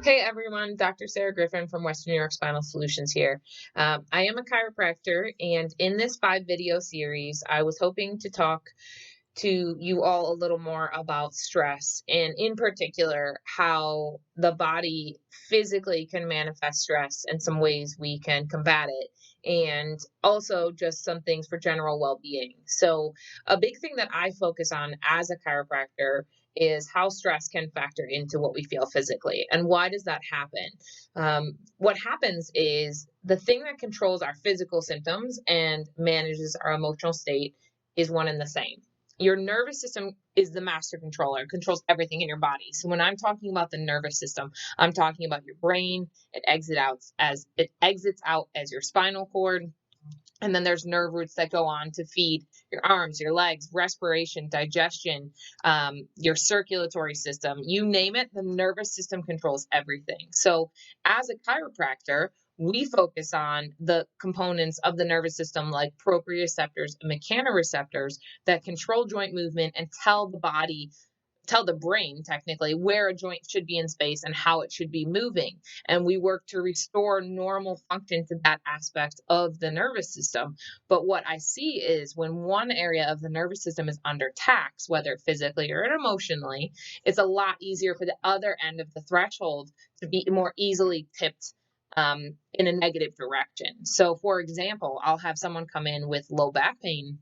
Hey everyone, Dr. Sarah Griffin from Western New York Spinal Solutions here. I am a chiropractor, and in this 5 video series, I was hoping to talk to you all a little more about stress, and in particular, how the body physically can manifest stress and some ways we can combat it, and also just some things for general well being. So, a big thing that I focus on as a chiropractor is how stress can factor into what we feel physically. And why does that happen? What happens is the thing that controls our physical symptoms and manages our emotional state is one and the same. Your nervous system is the master controller, it controls everything in your body. So when I'm talking about the nervous system, I'm talking about your brain. It exits out as your spinal cord, and then there's nerve roots that go on to feed your arms, your legs, respiration, digestion, your circulatory system. You name it, the nervous system controls everything. So, as a chiropractor, we focus on the components of the nervous system like proprioceptors and mechanoreceptors that control joint movement and tell the brain technically where a joint should be in space and how it should be moving. And we work to restore normal function to that aspect of the nervous system. But what I see is when one area of the nervous system is under tax, whether physically or emotionally, it's a lot easier for the other end of the threshold to be more easily tipped in a negative direction. So, for example, I'll have someone come in with low back pain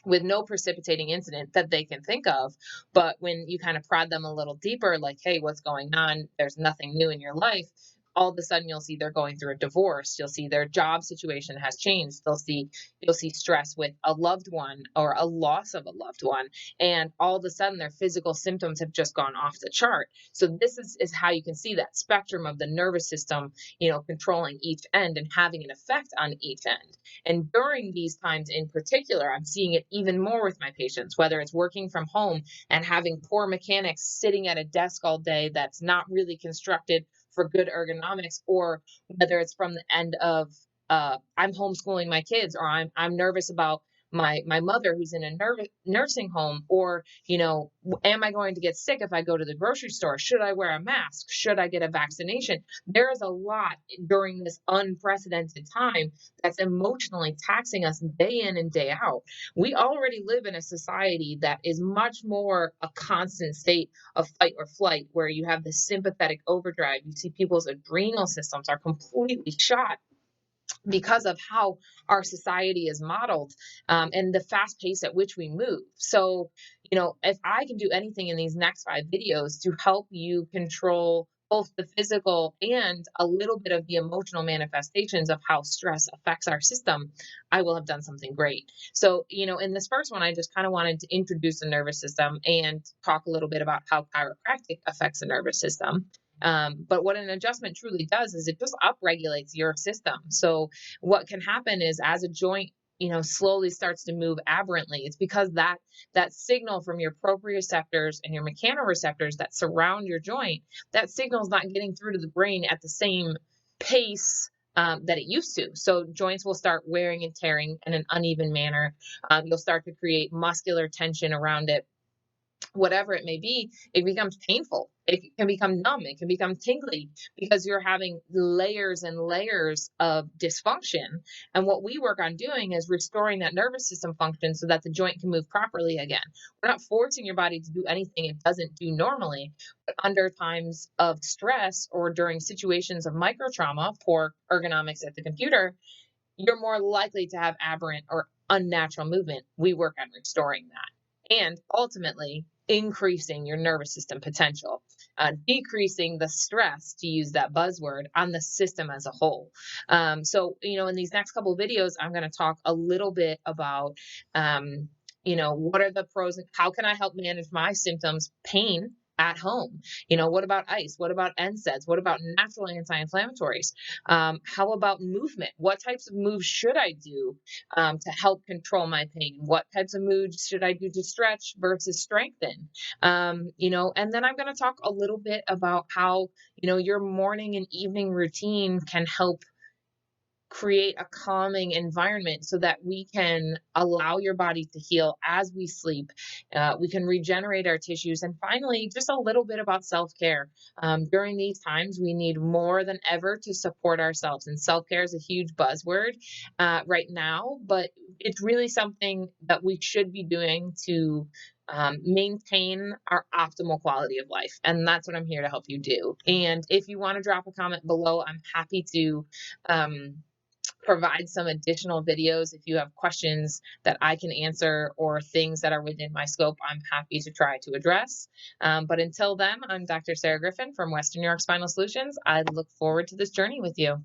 with no precipitating incident that they can think of. But when you kind of prod them a little deeper, like, hey, what's going on? There's nothing new in your life. All of a sudden, you'll see they're going through a divorce. You'll see their job situation has changed. You'll see stress with a loved one or a loss of a loved one, and all of a sudden, their physical symptoms have just gone off the chart. So this is how you can see that spectrum of the nervous system, controlling each end and having an effect on each end. And during these times in particular, I'm seeing it even more with my patients, whether it's working from home and having poor mechanics sitting at a desk all day that's not really constructed for good ergonomics, or whether it's from the end of I'm homeschooling my kids, or I'm nervous about my mother who's in a nursing home, or am I going to get sick if I go to the grocery store? Should I wear a mask? Should I get a vaccination? There is a lot during this unprecedented time that's emotionally taxing us day in and day out. We already live in a society that is much more a constant state of fight or flight, where you have the sympathetic overdrive. You see people's adrenal systems are completely shot because of how our society is modeled, and the fast pace at which we move. So, if I can do anything in these next 5 videos to help you control both the physical and a little bit of the emotional manifestations of how stress affects our system, I will have done something great. So, in this first one, I just kind of wanted to introduce the nervous system and talk a little bit about how chiropractic affects the nervous system. But what an adjustment truly does is it just upregulates your system. So what can happen is, as a joint slowly starts to move aberrantly, it's because that signal from your proprioceptors and your mechanoreceptors that surround your joint, that signal is not getting through to the brain at the same pace that it used to. So joints will start wearing and tearing in an uneven manner. You'll start to create muscular tension around it. Whatever it may be, it becomes painful. It can become numb. It can become tingly because you're having layers and layers of dysfunction. And what we work on doing is restoring that nervous system function so that the joint can move properly again. We're not forcing your body to do anything it doesn't do normally, but under times of stress or during situations of micro trauma, poor ergonomics at the computer, you're more likely to have aberrant or unnatural movement. We work on restoring that and ultimately increasing your nervous system potential, decreasing the stress, to use that buzzword, on the system as a whole. So, in these next couple of videos, I'm going to talk a little bit about, what are the pros and how can I help manage my symptoms, pain at home? What about ice? What about NSAIDs? What about natural anti-inflammatories? How about movement? What types of moves should I do to help control my pain? What types of moves should I do to stretch versus strengthen? And then I'm going to talk a little bit about how, your morning and evening routine can help create a calming environment so that we can allow your body to heal as we sleep. We can regenerate our tissues. And finally, just a little bit about self care. During these times, we need more than ever to support ourselves. And self care is a huge buzzword right now, but it's really something that we should be doing to maintain our optimal quality of life. And that's what I'm here to help you do. And if you want to drop a comment below, I'm happy to. Um, Provide some additional videos. If you have questions that I can answer or things that are within my scope, I'm happy to try to address. But until then, I'm Dr. Sarah Griffin from Western New York Spinal Solutions. I look forward to this journey with you.